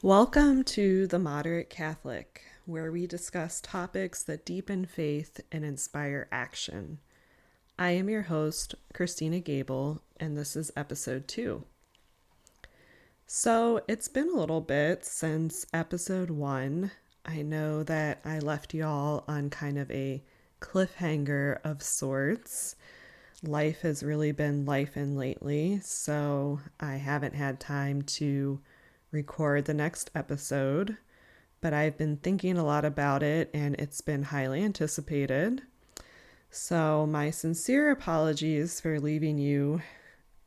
Welcome to The Moderate Catholic, where we discuss topics that deepen faith and inspire action. I am your host, Christina Gebel, and this is episode 2. So, it's been a little bit since episode 1. I know that I left y'all on kind of a cliffhanger of sorts. Life has really been lifing lately, so I haven't had time to record the next episode, but I've been thinking a lot about it and it's been highly anticipated. So my sincere apologies for leaving you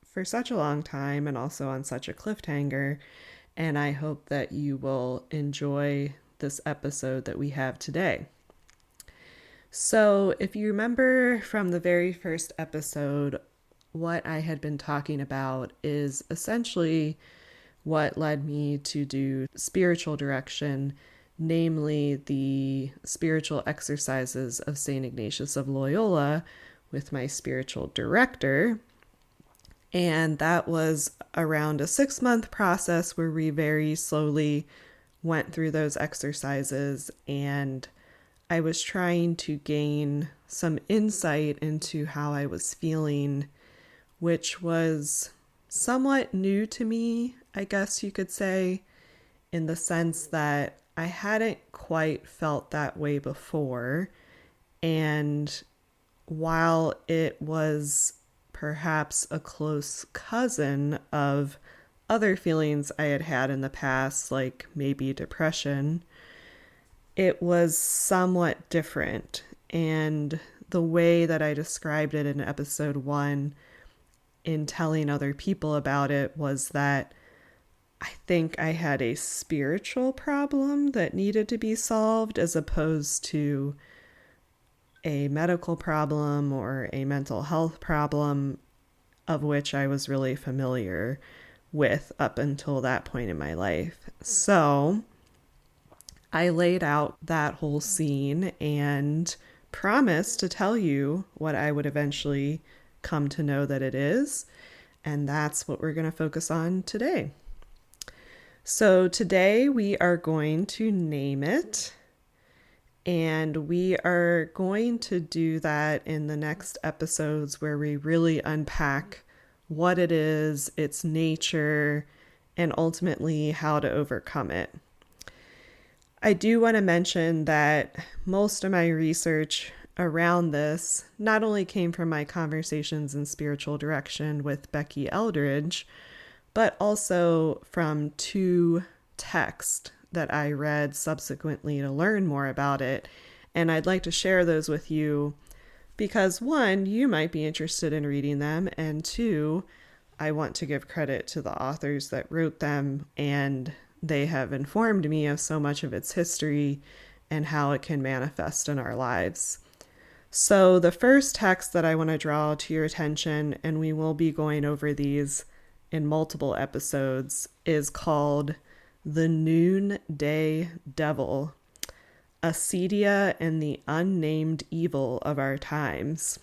for such a long time and also on such a cliffhanger, and I hope that you will enjoy this episode that we have today. So if you remember from the very first episode, what I had been talking about is essentially what led me to do spiritual direction, namely the spiritual exercises of St. Ignatius of Loyola with my spiritual director. And that was around a 6-month process where we very slowly went through those exercises, and I was trying to gain some insight into how I was feeling, which was somewhat new to me, I guess you could say, in the sense that I hadn't quite felt that way before. And while it was perhaps a close cousin of other feelings I had had in the past, like maybe depression, it was somewhat different. And the way that I described it in episode 1 in telling other people about it was that I think I had a spiritual problem that needed to be solved as opposed to a medical problem or a mental health problem, of which I was really familiar with up until that point in my life. So I laid out that whole scene and promised to tell you what I would eventually come to know that it is. And that's what we're going to focus on today. So today we are going to name it, and we are going to do that in the next episodes where we really unpack what it is, its nature, and ultimately how to overcome it. I do want to mention that most of my research around this not only came from my conversations in spiritual direction with Becky Eldredge, but also from 2 texts that I read subsequently to learn more about it. And I'd like to share those with you because 1, you might be interested in reading them, and 2, I want to give credit to the authors that wrote them, and they have informed me of so much of its history and how it can manifest in our lives. So the first text that I want to draw to your attention, and we will be going over these in multiple episodes, is called The Noonday Devil, Acedia.and Me, Unnamed Evil of Our Times.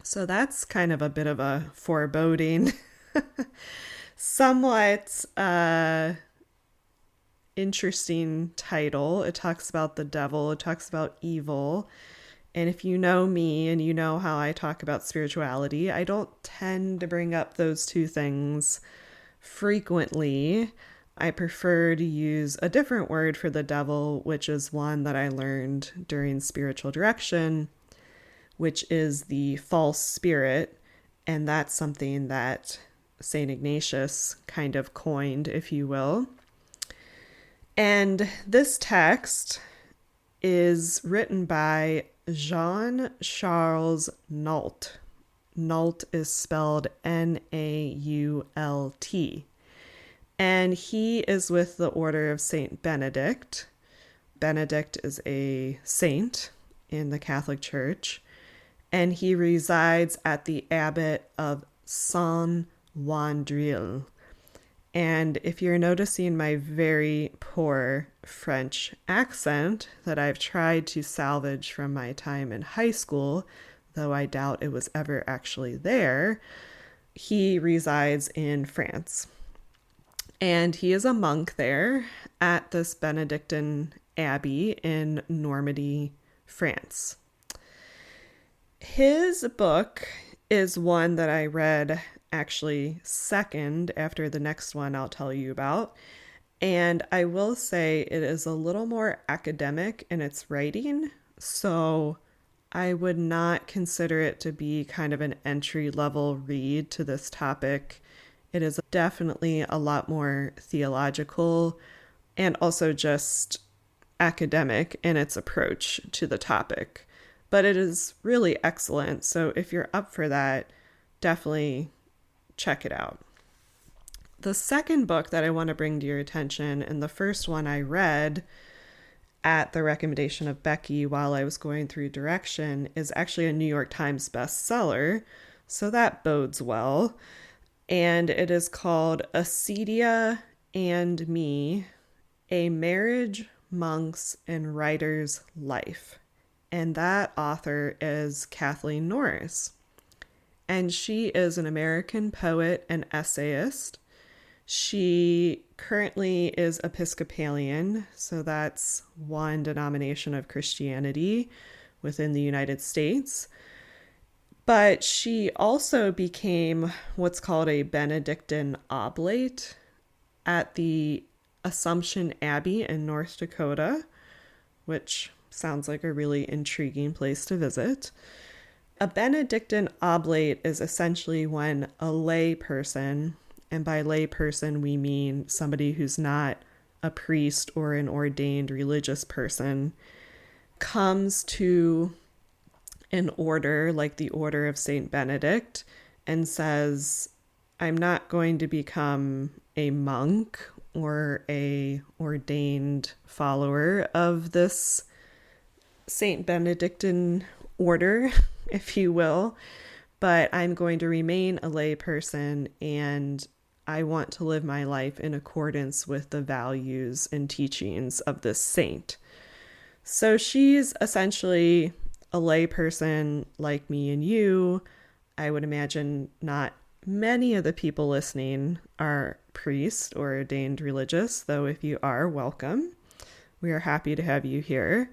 So that's kind of a bit of a foreboding, somewhat interesting title. It talks about the devil, it talks about evil. And if you know me and you know how I talk about spirituality, I don't tend to bring up those 2 things frequently. I prefer to use a different word for the devil, which is one that I learned during spiritual direction, which is the false spirit. And that's something that St. Ignatius kind of coined, if you will. And this text is written by Jean Charles Nault. Nault is spelled Nault. And he is with the order of Saint Benedict. Benedict is a saint in the Catholic Church, and he resides at the Abbot of Saint-Wandrille. And if you're noticing my very poor French accent that I've tried to salvage from my time in high school, though I doubt it was ever actually there, he resides in France. And he is a monk there at this Benedictine Abbey in Normandy, France. His book is one that I read actually second after the next one I'll tell you about. And I will say it is a little more academic in its writing, so I would not consider it to be kind of an entry-level read to this topic. It is definitely a lot more theological and also just academic in its approach to the topic. But it is really excellent, so if you're up for that, definitely check it out. The second book that I want to bring to your attention, and the first one I read at the recommendation of Becky while I was going through direction, is actually a New York Times bestseller, so that bodes well. And it is called Acedia.and Me, A Marriage, Monks, and Writer's Life. And that author is Kathleen Norris. And she is an American poet and essayist. She currently is Episcopalian, so that's one denomination of Christianity within the United States. But she also became what's called a Benedictine Oblate at the Assumption Abbey in North Dakota, which sounds like a really intriguing place to visit. A Benedictine Oblate is essentially when a lay person, and by lay person we mean somebody who's not a priest or an ordained religious person, comes to an order like the Order of Saint Benedict and says, I'm not going to become a monk or a ordained follower of this Saint Benedictine order, if you will, but I'm going to remain a lay person, and I want to live my life in accordance with the values and teachings of this saint. So she's essentially a lay person like me and you. I would imagine not many of the people listening are priests or ordained religious, though if you are, welcome. We are happy to have you here.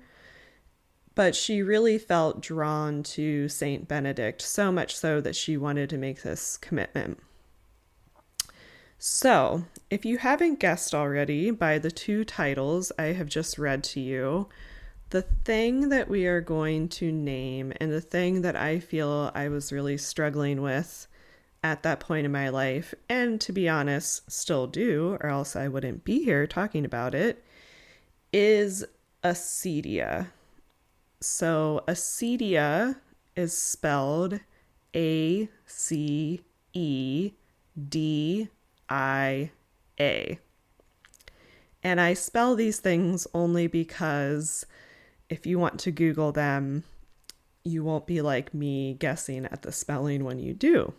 But she really felt drawn to Saint Benedict, so much so that she wanted to make this commitment. So, if you haven't guessed already by the two titles I have just read to you, the thing that we are going to name, and the thing that I feel I was really struggling with at that point in my life, and to be honest, still do, or else I wouldn't be here talking about it, is Acedia. So Acedia is spelled A-C-E-D-I-A. And I spell these things only because if you want to Google them, you won't be like me guessing at the spelling when you do.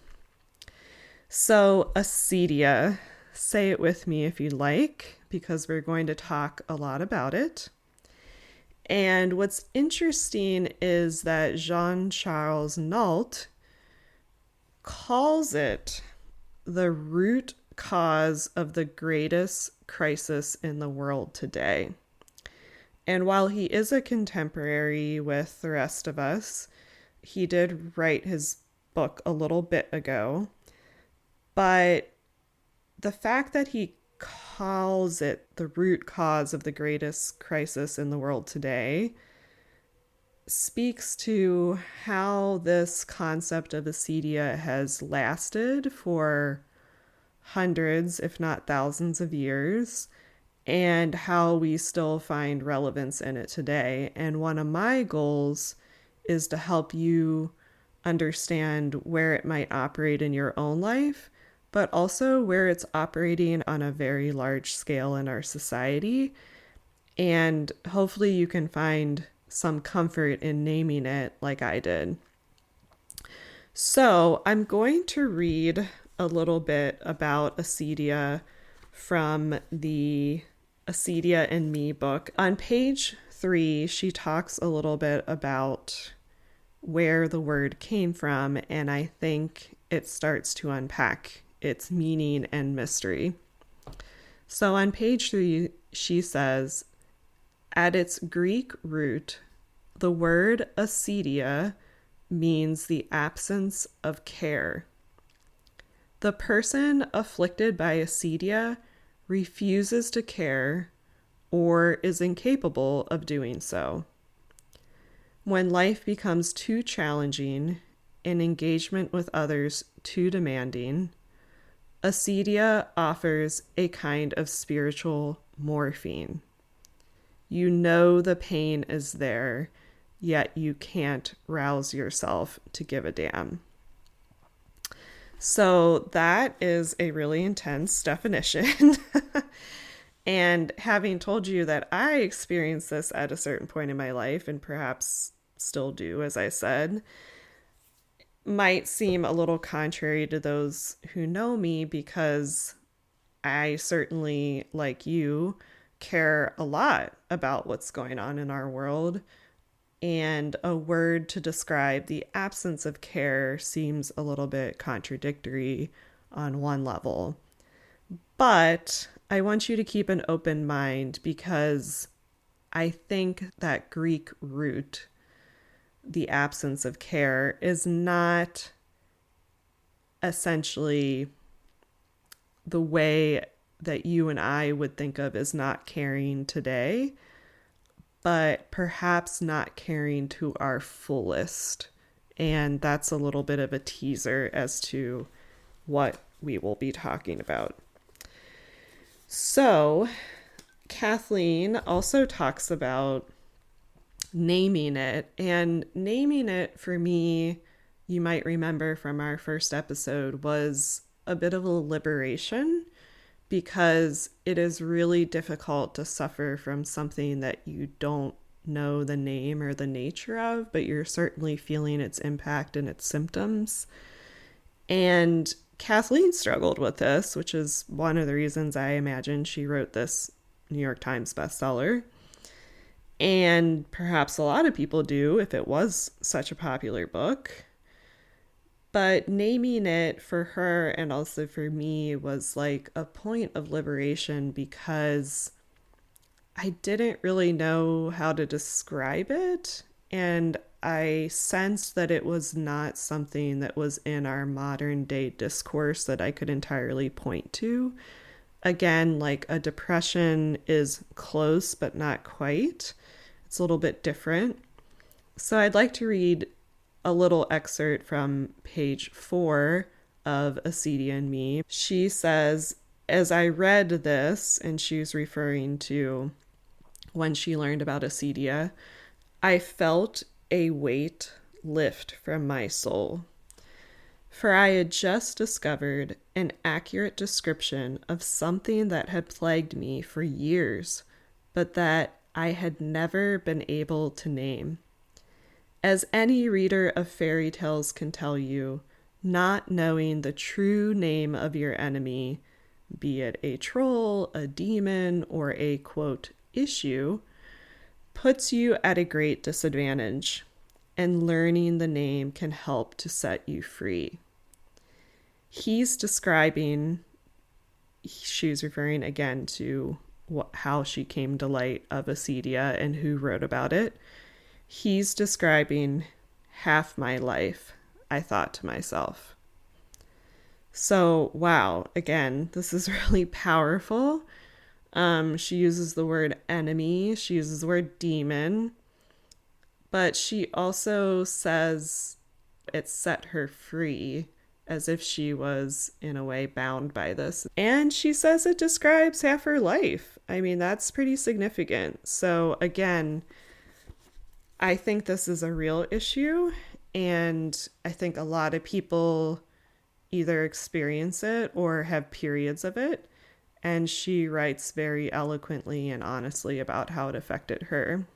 So Acedia, say it with me if you like, because we're going to talk a lot about it. And what's interesting is that Jean Charles Nault calls it the root cause of the greatest crisis in the world today. And while he is a contemporary with the rest of us, he did write his book a little bit ago. But the fact that he calls it the root cause of the greatest crisis in the world today speaks to how this concept of acedia has lasted for hundreds, if not thousands of years, and how we still find relevance in it today. And one of my goals is to help you understand where it might operate in your own life, but also where it's operating on a very large scale in our society. And hopefully you can find some comfort in naming it like I did. So I'm going to read a little bit about acedia from the Acedia.and Me book. On page 3, she talks a little bit about where the word came from, and I think it starts to unpack its meaning and mystery. So on page 3, she says, at its Greek root, the word acedia means the absence of care. The person afflicted by acedia refuses to care or is incapable of doing so. When life becomes too challenging and engagement with others too demanding, acedia offers a kind of spiritual morphine. You know the pain is there, yet you can't rouse yourself to give a damn. So that is a really intense definition. And having told you that I experienced this at a certain point in my life, and perhaps still do, as I said, might seem a little contrary to those who know me, because I certainly, like you, care a lot about what's going on in our world. And a word to describe the absence of care seems a little bit contradictory on one level. But I want you to keep an open mind, because I think that Greek root, the absence of care, is not essentially the way that you and I would think of as not caring today, but perhaps not caring to our fullest. And that's a little bit of a teaser as to what we will be talking about. So, Kathleen also talks about naming it. And naming it, for me, you might remember from our first episode, was a bit of a liberation, because it is really difficult to suffer from something that you don't know the name or the nature of, but you're certainly feeling its impact and its symptoms. And Kathleen struggled with this, which is one of the reasons I imagine she wrote this New York Times bestseller. And perhaps a lot of people do if it was such a popular book. But naming it for her and also for me was like a point of liberation, because I didn't really know how to describe it. And I sensed that it was not something that was in our modern day discourse that I could entirely point to. Again, like a depression is close, but not quite. It's a little bit different. So I'd like to read a little excerpt from page 4 of Acedia.and Me. She says, as I read this, and she's referring to when she learned about Acedia, I felt a weight lift from my soul. For I had just discovered an accurate description of something that had plagued me for years, but that I had never been able to name. As any reader of fairy tales can tell you, not knowing the true name of your enemy, be it a troll, a demon, or a, quote, issue, puts you at a great disadvantage, and learning the name can help to set you free. He's describing, she's referring again to how she came to light of Acedia and who wrote about it. He's describing half my life, I thought to myself. So, wow, again, this is really powerful. She uses the word enemy, she uses the word demon, but she also says it set her free, as if she was, in a way, bound by this. And she says it describes half her life. I mean, that's pretty significant. So, again, I think this is a real issue, and I think a lot of people either experience it or have periods of it, and she writes very eloquently and honestly about how it affected her.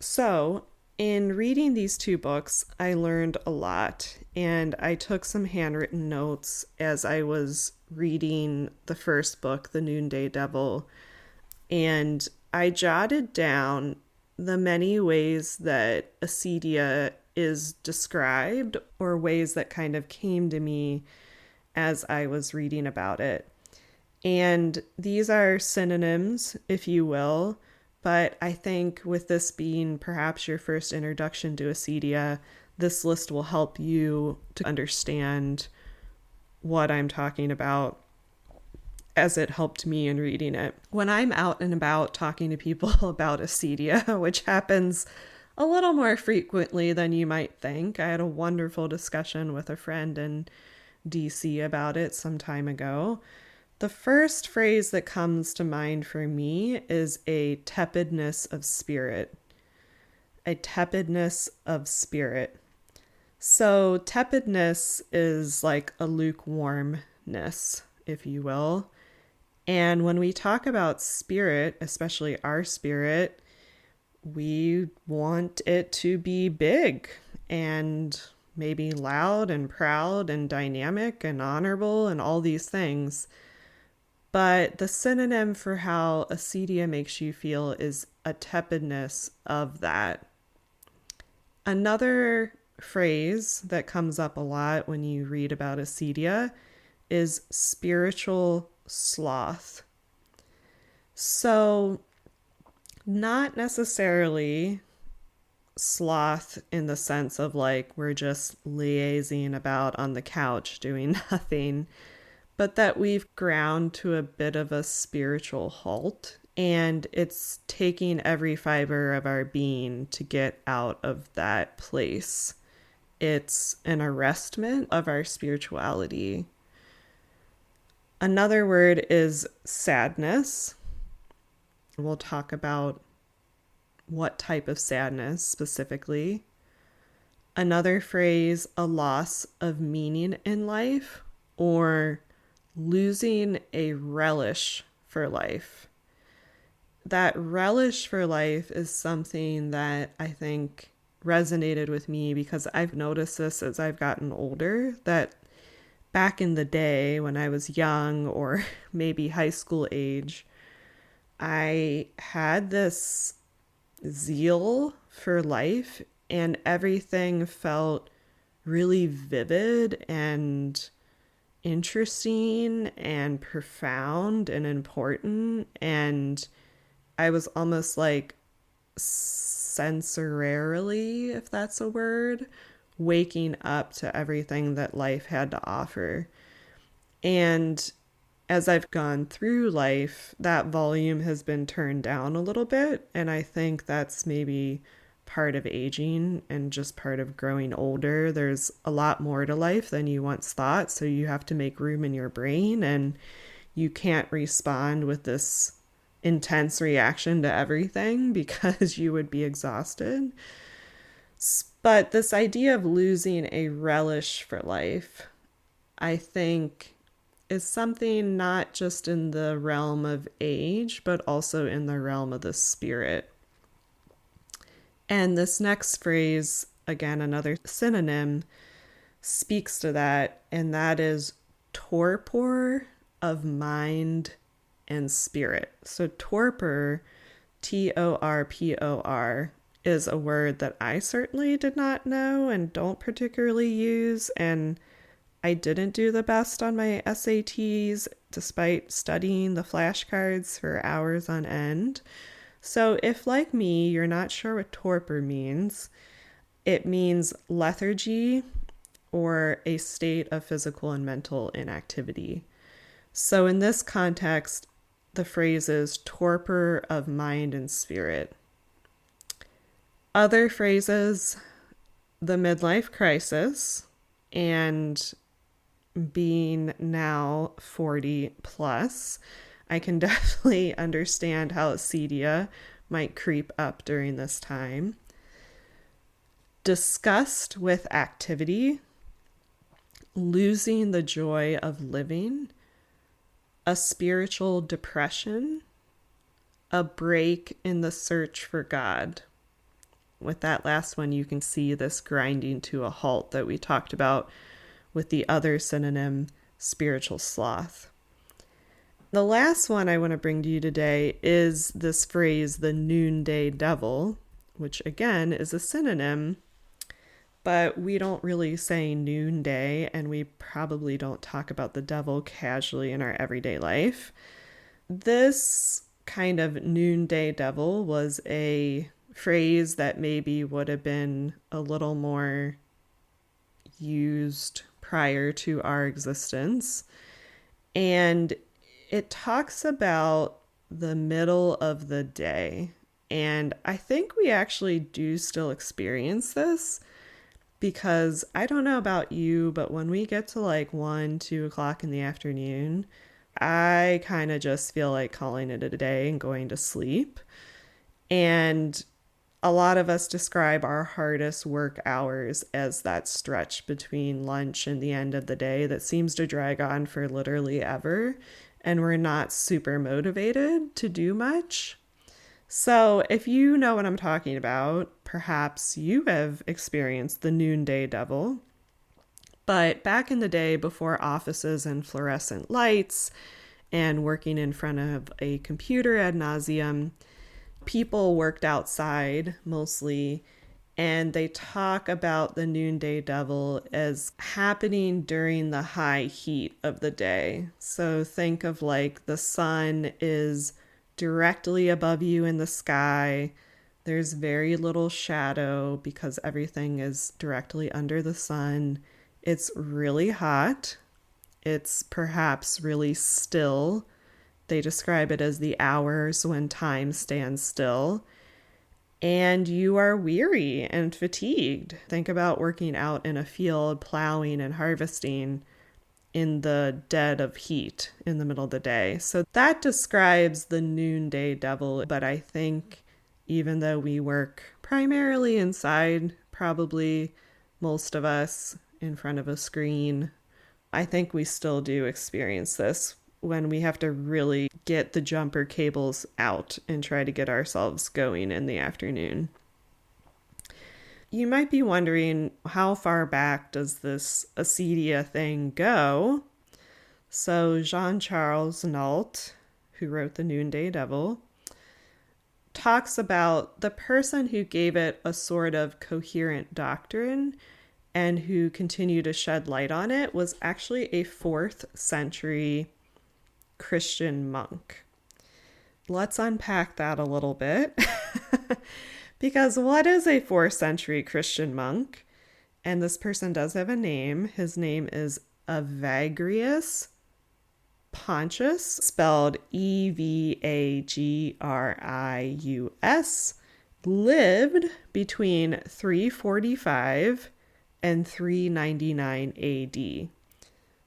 So, in reading these two books, I learned a lot, and I took some handwritten notes as I was reading the first book, The Noonday Devil, and I jotted down the many ways that Acedia is described, or ways that kind of came to me as I was reading about it. And these are synonyms, if you will, but I think with this being perhaps your first introduction to Acedia, this list will help you to understand what I'm talking about as it helped me in reading it. When I'm out and about talking to people about Acedia, which happens a little more frequently than you might think, I had a wonderful discussion with a friend in DC about it some time ago. The first phrase that comes to mind for me is a tepidness of spirit. A tepidness of spirit. So tepidness is like a lukewarmness, if you will. And when we talk about spirit, especially our spirit, we want it to be big and maybe loud and proud and dynamic and honorable and all these things. But the synonym for how Acedia makes you feel is a tepidness of that. Another phrase that comes up a lot when you read about Acedia is spiritual sloth. So, not necessarily sloth in the sense of like we're just lazing about on the couch doing nothing, but that we've ground to a bit of a spiritual halt, and it's taking every fiber of our being to get out of that place. It's an arrestment of our spirituality. Another word is sadness. We'll talk about what type of sadness specifically. Another phrase, a loss of meaning in life, or losing a relish for life. That relish for life is something that I think resonated with me because I've noticed this as I've gotten older, that back in the day when I was young or maybe high school age, I had this zeal for life and everything felt really vivid and interesting and profound and important, and I was almost like sensorily, if that's a word, waking up to everything that life had to offer. And as I've gone through life, that volume has been turned down a little bit, and I think that's maybe part of aging and just part of growing older. There's a lot more to life than you once thought, so you have to make room in your brain, and you can't respond with this intense reaction to everything because you would be exhausted. But this idea of losing a relish for life, I think, is something not just in the realm of age, but also in the realm of the spirit. And this next phrase, again, another synonym, speaks to that, and that is torpor of mind and spirit. So torpor, Torpor, is a word that I certainly did not know and don't particularly use, and I didn't do the best on my SATs despite studying the flashcards for hours on end. So if, like me, you're not sure what torpor means, it means lethargy or a state of physical and mental inactivity. So in this context, the phrase is torpor of mind and spirit. Other phrases, the midlife crisis, and being now 40 plus, I can definitely understand how acedia might creep up during this time. Disgust with activity, losing the joy of living, a spiritual depression, a break in the search for God. With that last one, you can see this grinding to a halt that we talked about with the other synonym, spiritual sloth. The last one I want to bring to you today is this phrase, the Noonday Devil, which again is a synonym, but we don't really say noonday, and we probably don't talk about the devil casually in our everyday life. This kind of noonday devil was a phrase that maybe would have been a little more used prior to our existence. And it talks about the middle of the day. And I think we actually do still experience this, because I don't know about you, but when we get to like 1, 2 o'clock in the afternoon, I kind of just feel like calling it a day and going to sleep. And a lot of us describe our hardest work hours as that stretch between lunch and the end of the day that seems to drag on for literally ever, and we're not super motivated to do much. So if you know what I'm talking about, perhaps you have experienced the noonday devil. But back in the day, before offices and fluorescent lights and working in front of a computer ad nauseum, people worked outside mostly, and they talk about the noonday devil as happening during the high heat of the day. So think of like the sun is directly above you in the sky. There's very little shadow because everything is directly under the sun. It's really hot. It's perhaps really still. They describe it as the hours when time stands still. And you are weary and fatigued. Think about working out in a field, plowing and harvesting in the dead of heat in the middle of the day. So that describes the noonday devil. But I think even though we work primarily inside, probably most of us in front of a screen, I think we still do experience this when we have to really get the jumper cables out and try to get ourselves going in the afternoon. You might be wondering, how far back does this Acedia thing go? So Jean Charles Nault, who wrote The Noonday Devil, talks about the person who gave it a sort of coherent doctrine and who continued to shed light on it was actually a 4th century Christian monk. Let's unpack that a little bit. Because what is a 4th century Christian monk? And this person does have a name. His name is Evagrius Pontius, spelled Evagrius, lived between 345 and 399 AD.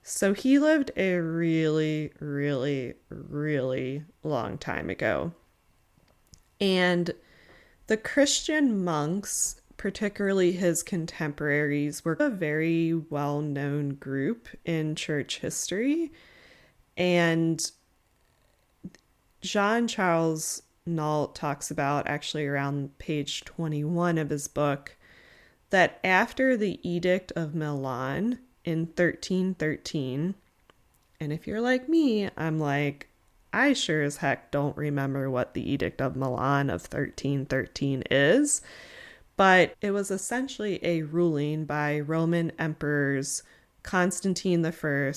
So he lived a really, really, really long time ago. And the Christian monks, particularly his contemporaries, were a very well-known group in church history. And Jean Charles Nault talks about, actually around page 21 of his book, that after the Edict of Milan in 1313, and if you're like me, I'm like, I sure as heck don't remember what the Edict of Milan of 1313 is, but it was essentially a ruling by Roman emperors Constantine I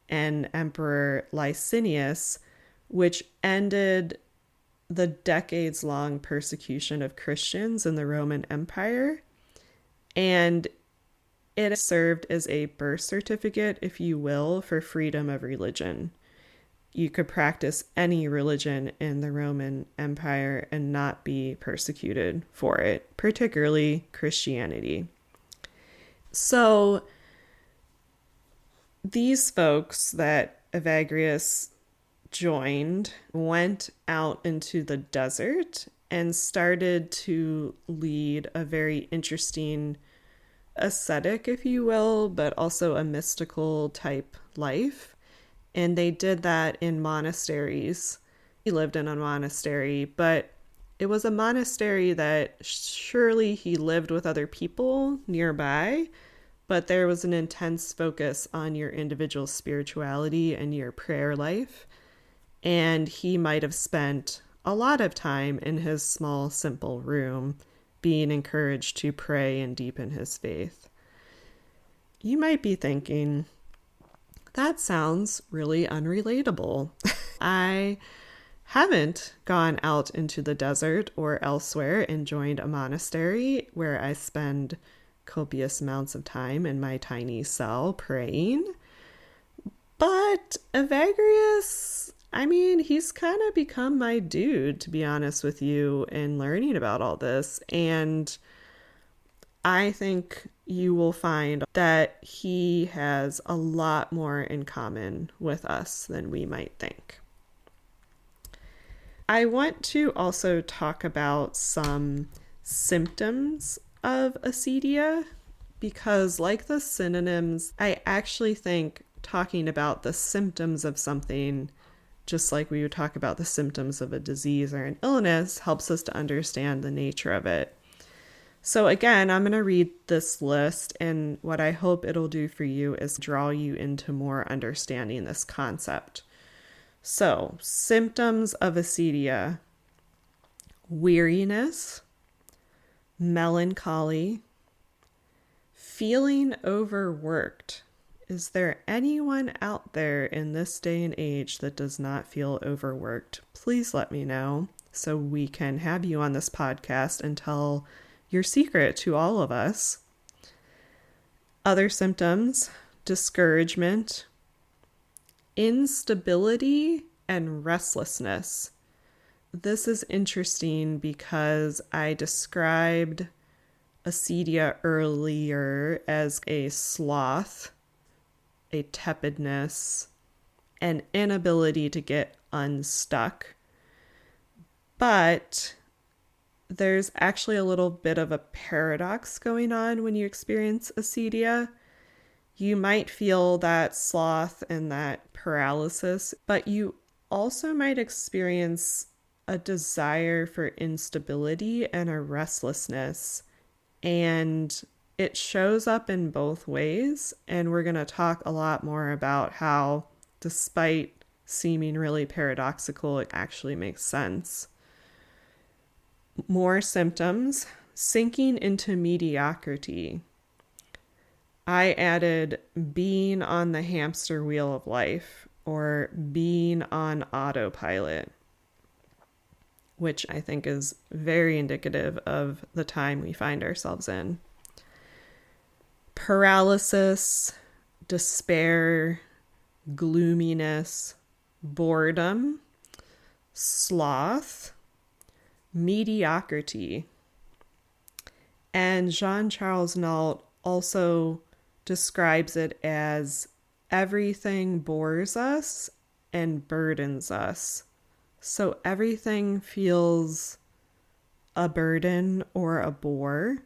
and Emperor Licinius, which ended the decades-long persecution of Christians in the Roman Empire. And it served as a birth certificate, if you will, for freedom of religion. You could practice any religion in the Roman Empire and not be persecuted for it, particularly Christianity. So these folks that Evagrius joined went out into the desert and started to lead a very interesting ascetic, if you will, but also a mystical type life. And they did that in monasteries. He lived in a monastery, but it was a monastery that surely he lived with other people nearby, but there was an intense focus on your individual spirituality and your prayer life. And he might have spent a lot of time in his small, simple room being encouraged to pray and deepen his faith. You might be thinking, that sounds really unrelatable. I haven't gone out into the desert or elsewhere and joined a monastery where I spend copious amounts of time in my tiny cell praying. But Evagrius, he's kind of become my dude, to be honest with you, in learning about all this. And I think you will find that he has a lot more in common with us than we might think. I want to also talk about some symptoms of acedia, because like the synonyms, I actually think talking about the symptoms of something, just like we would talk about the symptoms of a disease or an illness, helps us to understand the nature of it. So again, I'm going to read this list, and what I hope it'll do for you is draw you into more understanding this concept. So, symptoms of acedia: weariness, melancholy, feeling overworked. Is there anyone out there in this day and age that does not feel overworked? Please let me know so we can have you on this podcast and tell your secret to all of us. Other symptoms: discouragement, instability, and restlessness. This is interesting because I described acedia earlier as a sloth, a tepidness, an inability to get unstuck. But there's actually a little bit of a paradox going on when you experience acedia. You might feel that sloth and that paralysis, but you also might experience a desire for instability and a restlessness. And it shows up in both ways. And we're going to talk a lot more about how, despite seeming really paradoxical, it actually makes sense. More symptoms: sinking into mediocrity. I added being on the hamster wheel of life, or being on autopilot, which I think is very indicative of the time we find ourselves in. Paralysis, despair, gloominess, boredom, sloth, mediocrity. And Jean Charles Nault also describes it as everything bores us and burdens us. So everything feels a burden or a bore,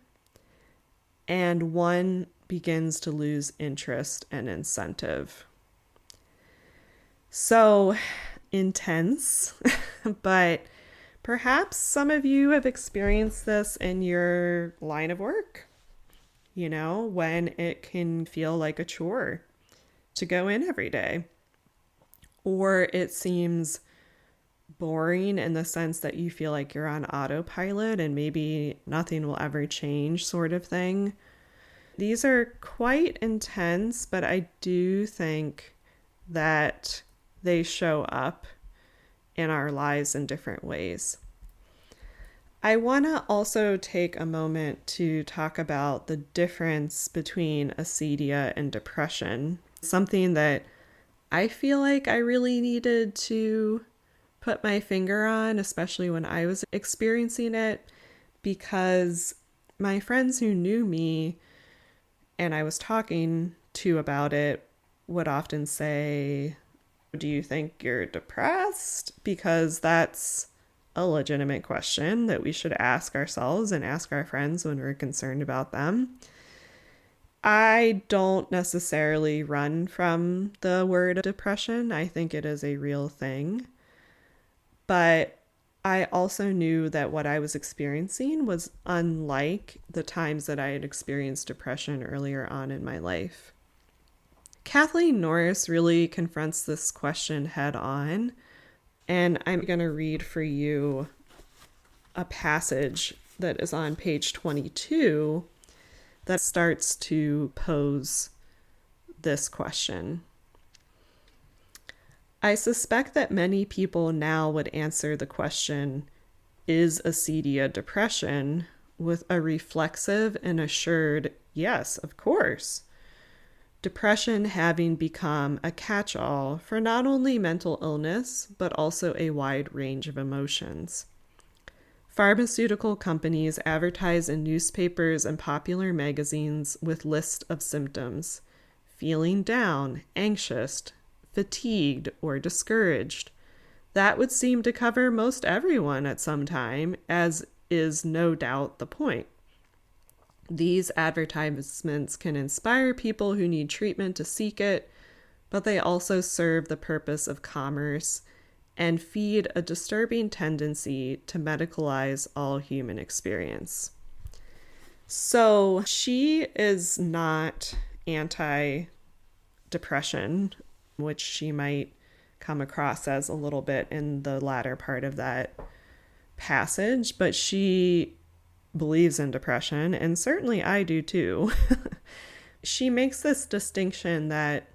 and one begins to lose interest and incentive. So intense, but perhaps some of you have experienced this in your line of work, when it can feel like a chore to go in every day, or it seems boring in the sense that you feel like you're on autopilot and maybe nothing will ever change, sort of thing. These are quite intense, but I do think that they show up in our lives in different ways. I want to also take a moment to talk about the difference between acedia and depression, something that I feel like I really needed to put my finger on, especially when I was experiencing it, because my friends who knew me and I was talking to about it would often say, "Do you think you're depressed?" Because that's a legitimate question that we should ask ourselves and ask our friends when we're concerned about them. I don't necessarily run from the word depression. I think it is a real thing. But I also knew that what I was experiencing was unlike the times that I had experienced depression earlier on in my life. Kathleen Norris really confronts this question head on, and I'm going to read for you a passage that is on page 22 that starts to pose this question. I suspect that many people now would answer the question, is acedia depression, with a reflexive and assured, yes, of course. Depression having become a catch-all for not only mental illness, but also a wide range of emotions. Pharmaceutical companies advertise in newspapers and popular magazines with lists of symptoms: feeling down, anxious, fatigued, or discouraged. That would seem to cover most everyone at some time, as is no doubt the point. These advertisements can inspire people who need treatment to seek it, but they also serve the purpose of commerce and feed a disturbing tendency to medicalize all human experience. So she is not anti-depression, which she might come across as a little bit in the latter part of that passage, but she believes in depression, and certainly I do too. She makes this distinction that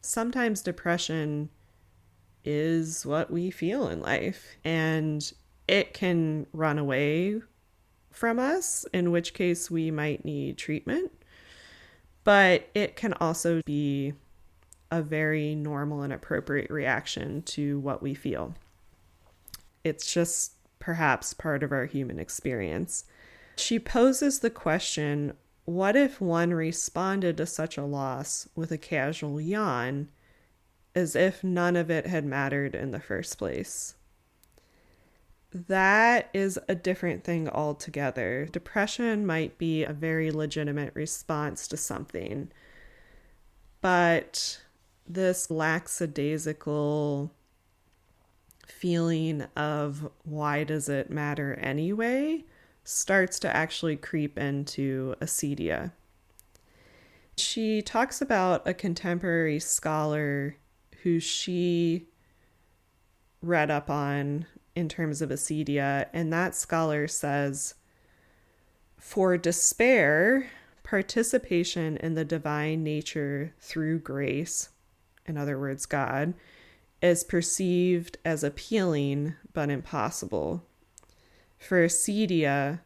sometimes depression is what we feel in life, and it can run away from us, in which case we might need treatment, but it can also be a very normal and appropriate reaction to what we feel. It's just perhaps part of our human experience. She poses the question, what if one responded to such a loss with a casual yawn, as if none of it had mattered in the first place? That is a different thing altogether. Depression might be a very legitimate response to something, but this lackadaisical feeling of why does it matter anyway starts to actually creep into acedia. She talks about a contemporary scholar who she read up on in terms of acedia, and that scholar says, for despair, participation in the divine nature through grace, in other words, God, is perceived as appealing but impossible. For acedia,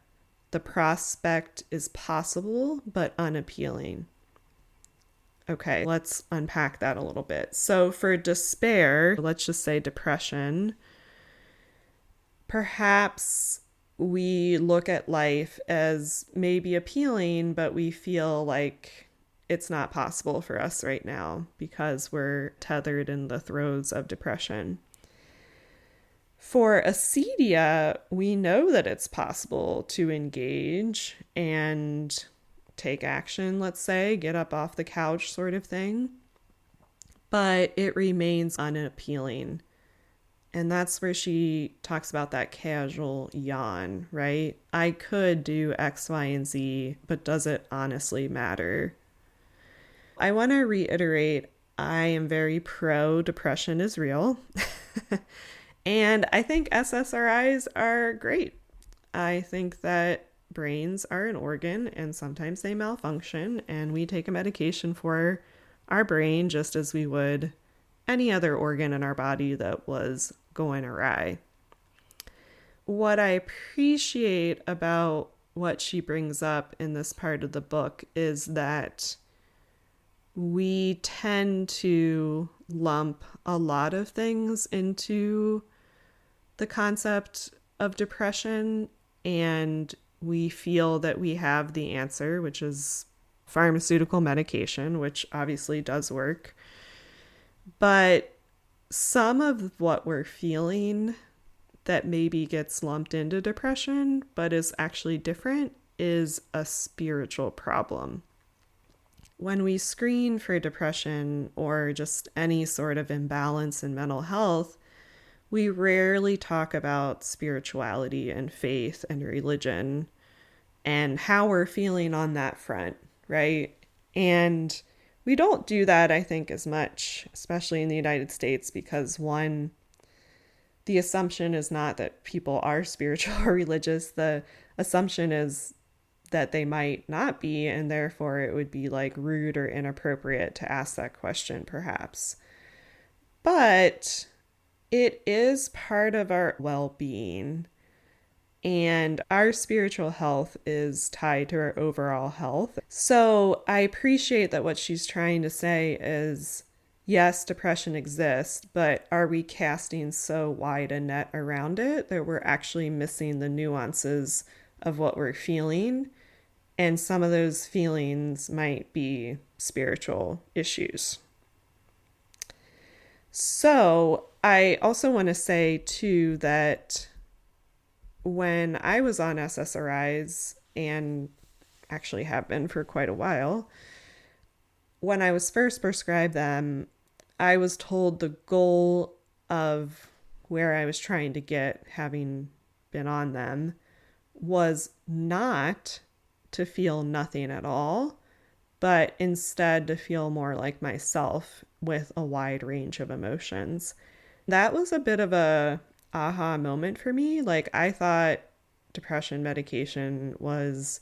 the prospect is possible but unappealing. Okay, let's unpack that a little bit. So for despair, let's just say depression, perhaps we look at life as maybe appealing, but we feel like it's not possible for us right now because we're tethered in the throes of depression. For acedia, we know that it's possible to engage and take action, let's say, get up off the couch sort of thing, but it remains unappealing. And that's where she talks about that casual yawn, right? I could do X, Y, and Z, but does it honestly matter? I want to reiterate, I am very pro depression is real. And I think SSRIs are great. I think that brains are an organ and sometimes they malfunction, and we take a medication for our brain just as we would any other organ in our body that was going awry. What I appreciate about what she brings up in this part of the book is that we tend to lump a lot of things into the concept of depression, and we feel that we have the answer, which is pharmaceutical medication, which obviously does work. But some of what we're feeling that maybe gets lumped into depression, but is actually different, is a spiritual problem. When we screen for depression or just any sort of imbalance in mental health, we rarely talk about spirituality and faith and religion and how we're feeling on that front, right? And we don't do that, I think, as much, especially in the United States, because one, the assumption is not that people are spiritual or religious. The assumption is that they might not be, and therefore it would be like rude or inappropriate to ask that question, perhaps. But it is part of our well-being, and our spiritual health is tied to our overall health. So I appreciate that what she's trying to say is, yes, depression exists, but are we casting so wide a net around it that we're actually missing the nuances of what we're feeling? And some of those feelings might be spiritual issues. So I also want to say, too, that when I was on SSRIs, and actually have been for quite a while, when I was first prescribed them, I was told the goal of where I was trying to get, having been on them, was not to feel nothing at all, but instead to feel more like myself with a wide range of emotions. That was a bit of a aha moment for me. Like, I thought depression medication was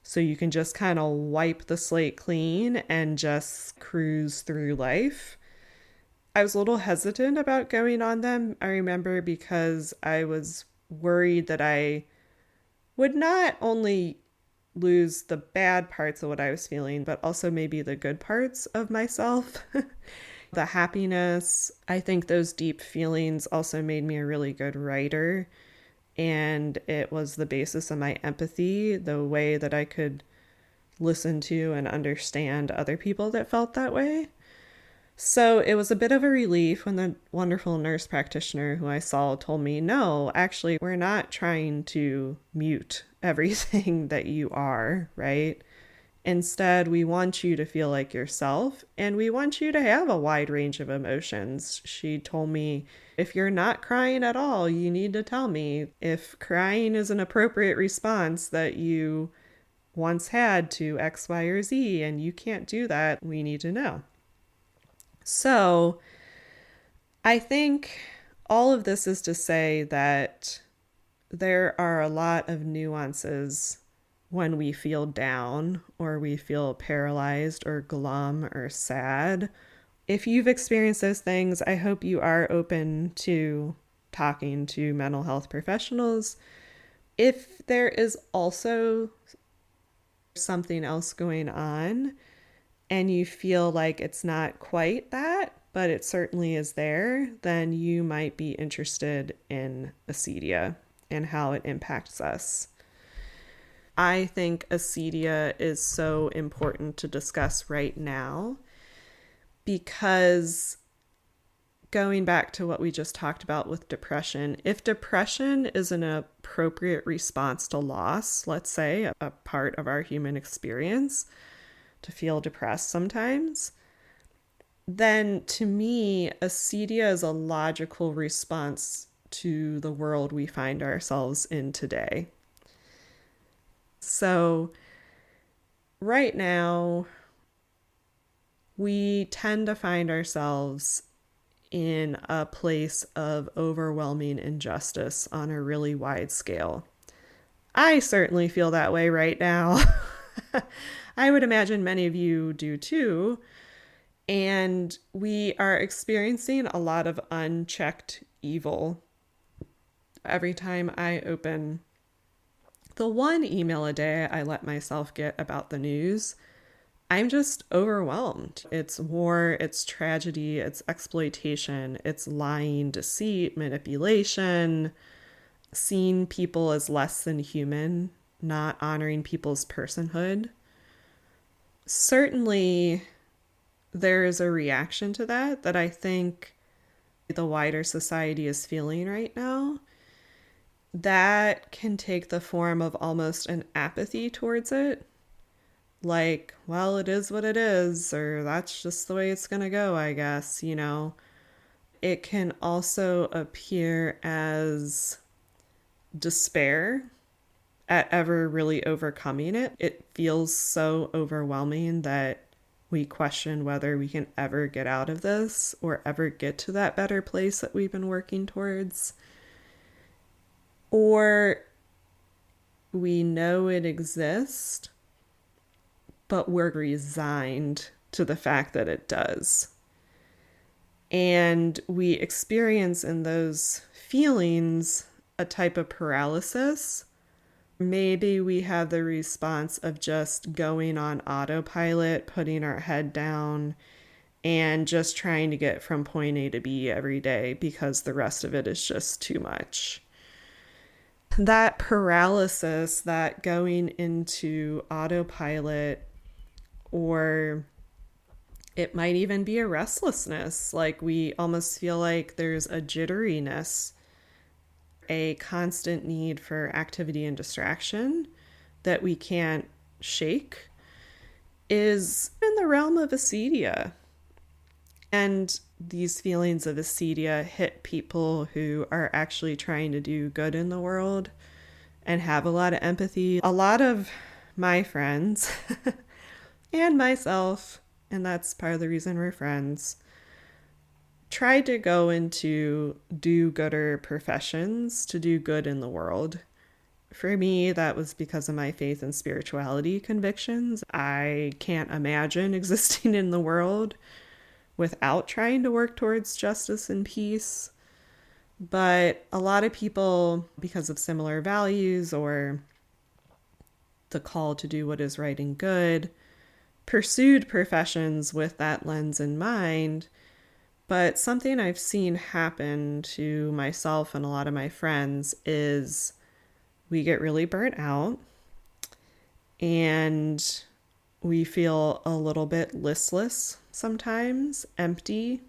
so you can just kind of wipe the slate clean and just cruise through life. I was a little hesitant about going on them, I remember, because I was worried that I would not only lose the bad parts of what I was feeling, but also maybe the good parts of myself. The happiness. I think those deep feelings also made me a really good writer. And it was the basis of my empathy, the way that I could listen to and understand other people that felt that way. So it was a bit of a relief when the wonderful nurse practitioner who I saw told me, no, actually, we're not trying to mute everything that you are, right? Instead, we want you to feel like yourself, and we want you to have a wide range of emotions. She told me, if you're not crying at all, you need to tell me. If crying is an appropriate response that you once had to X, Y, or Z, and you can't do that, we need to know. So I think all of this is to say that there are a lot of nuances when we feel down or we feel paralyzed or glum or sad. If you've experienced those things, I hope you are open to talking to mental health professionals. If there is also something else going on and you feel like it's not quite that, but it certainly is there, then you might be interested in acedia and how it impacts us. I think acedia is so important to discuss right now because, going back to what we just talked about with depression, if depression is an appropriate response to loss, let's say a part of our human experience, to feel depressed sometimes, then to me, acedia is a logical response to the world we find ourselves in today. So right now, we tend to find ourselves in a place of overwhelming injustice on a really wide scale. I certainly feel that way right now. I would imagine many of you do too. And we are experiencing a lot of unchecked evil. Every time I open the one email a day I let myself get about the news, I'm just overwhelmed. It's war, it's tragedy, it's exploitation, it's lying, deceit, manipulation, seeing people as less than human, not honoring people's personhood. Certainly, there is a reaction to that I think the wider society is feeling right now. That can take the form of almost an apathy towards it. Like, well, it is what it is, or that's just the way it's going to go, I guess, you know. It can also appear as despair at ever really overcoming it. It feels so overwhelming that We question whether we can ever get out of this or ever get to that better place that we've been working towards. Or we know it exists, but we're resigned to the fact that it does. And we experience in those feelings a type of paralysis. Maybe we have the response of just going on autopilot, putting our head down, and just trying to get from point A to B every day because the rest of it is just too much. That paralysis, that going into autopilot, or it might even be a restlessness, like we almost feel like there's a jitteriness, a constant need for activity and distraction that we can't shake, is in the realm of acedia. And these feelings of acedia hit people who are actually trying to do good in the world and have a lot of empathy. A lot of my friends and myself, and that's part of the reason we're friends, tried to go into do-gooder professions to do good in the world. For me, that was because of my faith and spirituality convictions. I can't imagine existing in the world without trying to work towards justice and peace. But a lot of people, because of similar values or the call to do what is right and good, pursued professions with that lens in mind. But something I've seen happen to myself and a lot of my friends is we get really burnt out and we feel a little bit listless sometimes, empty,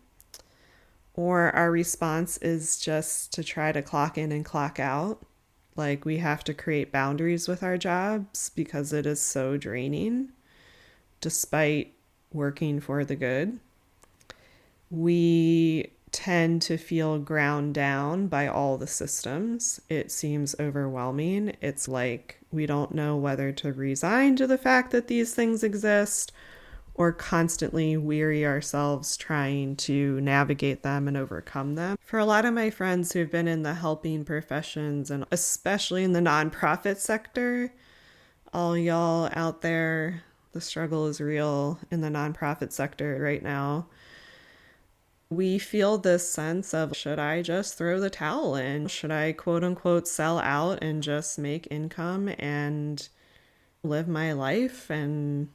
or our response is just to try to clock in and clock out. Like we have to create boundaries with our jobs because it is so draining, despite working for the good. We tend to feel ground down by all the systems. It seems overwhelming. It's like we don't know whether to resign to the fact that these things exist or constantly weary ourselves trying to navigate them and overcome them. For a lot of my friends who've been in the helping professions, and especially in the nonprofit sector, all y'all out there, the struggle is real in the nonprofit sector right now. We feel this sense of, should I just throw the towel in? Should I quote unquote sell out and just make income and live my life and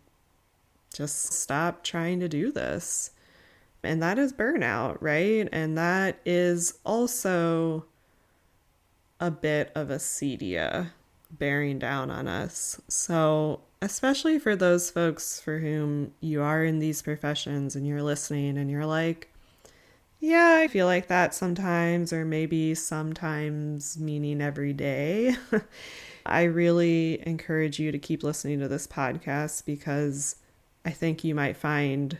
just stop trying to do this? And that is burnout, right? And that is also a bit of acedia bearing down on us. So especially for those folks for whom you are in these professions and you're listening and you're like, yeah, I feel like that sometimes, or maybe sometimes meaning every day. I really encourage you to keep listening to this podcast because I think you might find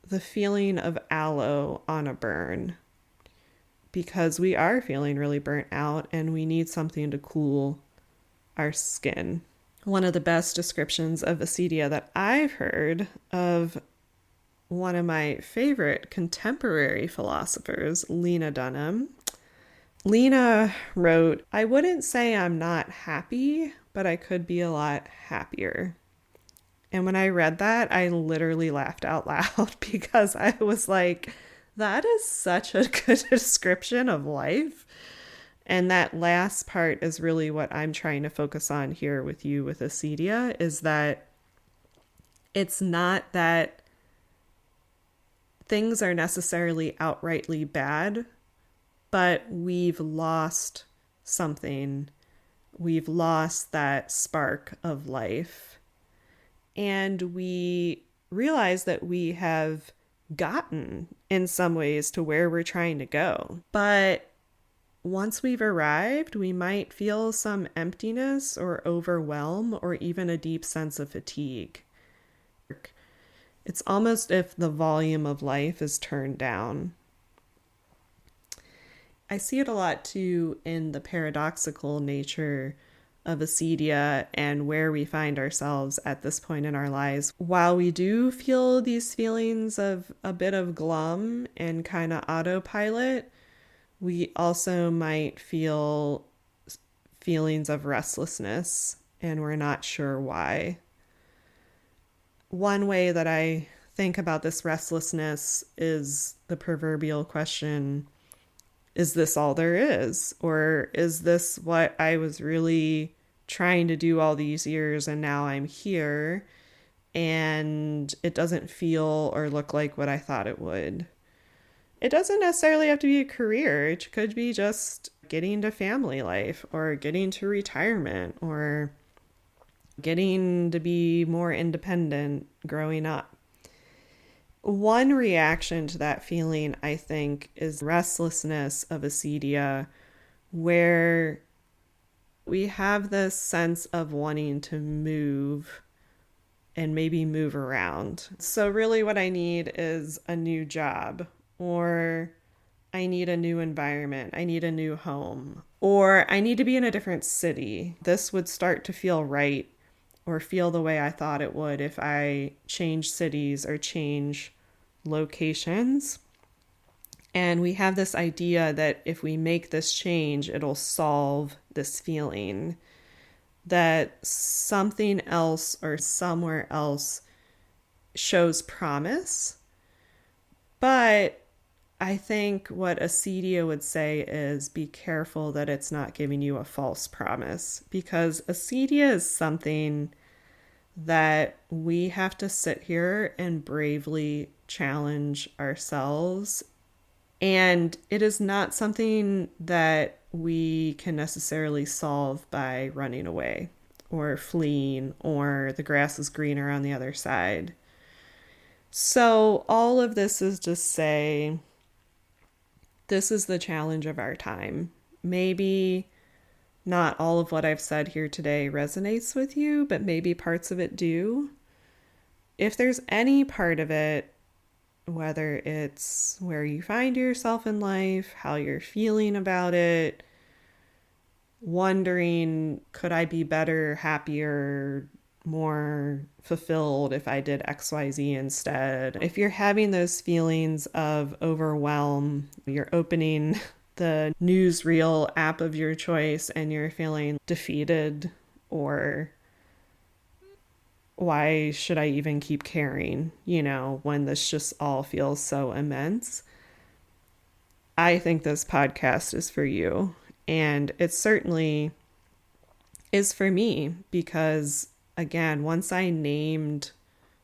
the feeling of aloe on a burn, because we are feeling really burnt out and we need something to cool our skin. One of the best descriptions of acedia that I've heard of one of my favorite contemporary philosophers, Lena Dunham. Lena wrote, "I wouldn't say I'm not happy, but I could be a lot happier." And when I read that, I literally laughed out loud because I was like, that is such a good description of life. And that last part is really what I'm trying to focus on here with you with acedia, is that it's not that things are necessarily outrightly bad, but we've lost something. We've lost that spark of life. And we realize that we have gotten in some ways to where we're trying to go. But once we've arrived, we might feel some emptiness or overwhelm or even a deep sense of fatigue. It's almost if the volume of life is turned down. I see it a lot too in the paradoxical nature of Acedia and where we find ourselves at this point in our lives. While we do feel these feelings of a bit of glum and kind of autopilot, we also might feel feelings of restlessness, and we're not sure why. One way that I think about this restlessness is the proverbial question, is this all there is? Or is this what I was really trying to do all these years and now I'm here and it doesn't feel or look like what I thought it would? It doesn't necessarily have to be a career. It could be just getting to family life or getting to retirement or getting to be more independent growing up. One reaction to that feeling, I think, is restlessness of acedia, where we have this sense of wanting to move and maybe move around. So really what I need is a new job, or I need a new environment. I need a new home, or I need to be in a different city. This would start to feel right or feel the way I thought it would if I change cities or change locations. And we have this idea that if we make this change, it'll solve this feeling, that something else or somewhere else shows promise. But I think what acedia would say is be careful that it's not giving you a false promise, because acedia is something that we have to sit here and bravely challenge ourselves. And it is not something that we can necessarily solve by running away or fleeing or the grass is greener on the other side. So all of this is to say, this is the challenge of our time. Maybe not all of what I've said here today resonates with you, but maybe parts of it do. If there's any part of it, whether it's where you find yourself in life, how you're feeling about it, wondering, could I be better, happier, more fulfilled if I did XYZ instead? If you're having those feelings of overwhelm, you're opening the newsreel app of your choice and you're feeling defeated, or why should I even keep caring, when this just all feels so immense? I think this podcast is for you. And it certainly is for me because, again, once I named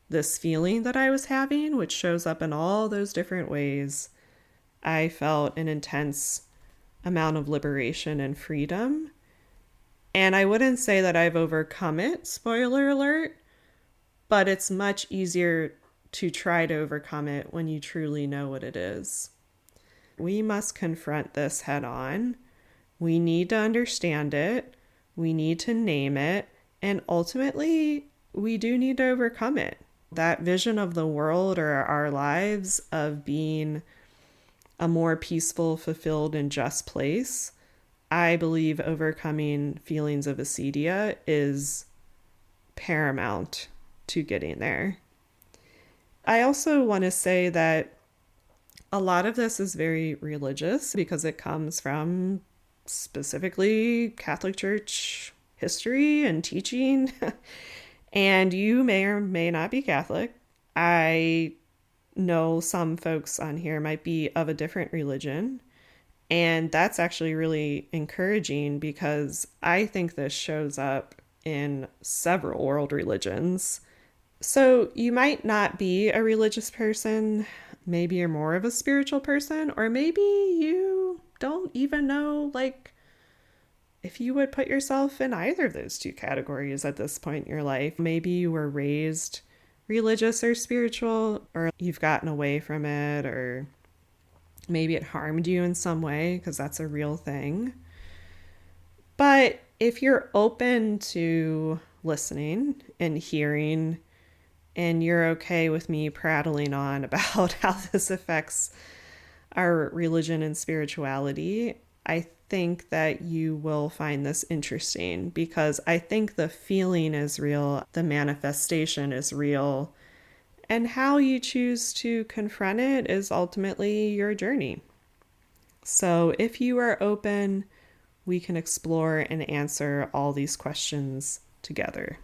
this feeling that I was having, which shows up in all those different ways, I felt an intense amount of liberation and freedom. And I wouldn't say that I've overcome it, spoiler alert, but it's much easier to try to overcome it when you truly know what it is. We must confront this head on. We need to understand it. We need to name it. And ultimately, we do need to overcome it. That vision of the world or our lives of being a more peaceful, fulfilled, and just place, I believe overcoming feelings of acedia is paramount to getting there. I also want to say that a lot of this is very religious because it comes from specifically Catholic Church history and teaching. And you may or may not be Catholic. I know some folks on here might be of a different religion. And that's actually really encouraging because I think this shows up in several world religions. So you might not be a religious person. Maybe you're more of a spiritual person, or maybe you don't even know, if you would put yourself in either of those two categories at this point in your life. Maybe you were raised religious or spiritual, or you've gotten away from it, or maybe it harmed you in some way, because that's a real thing. But if you're open to listening and hearing, and you're okay with me prattling on about how this affects our religion and spirituality, I think that you will find this interesting because I think the feeling is real, the manifestation is real, and how you choose to confront it is ultimately your journey. So if you are open, we can explore and answer all these questions together.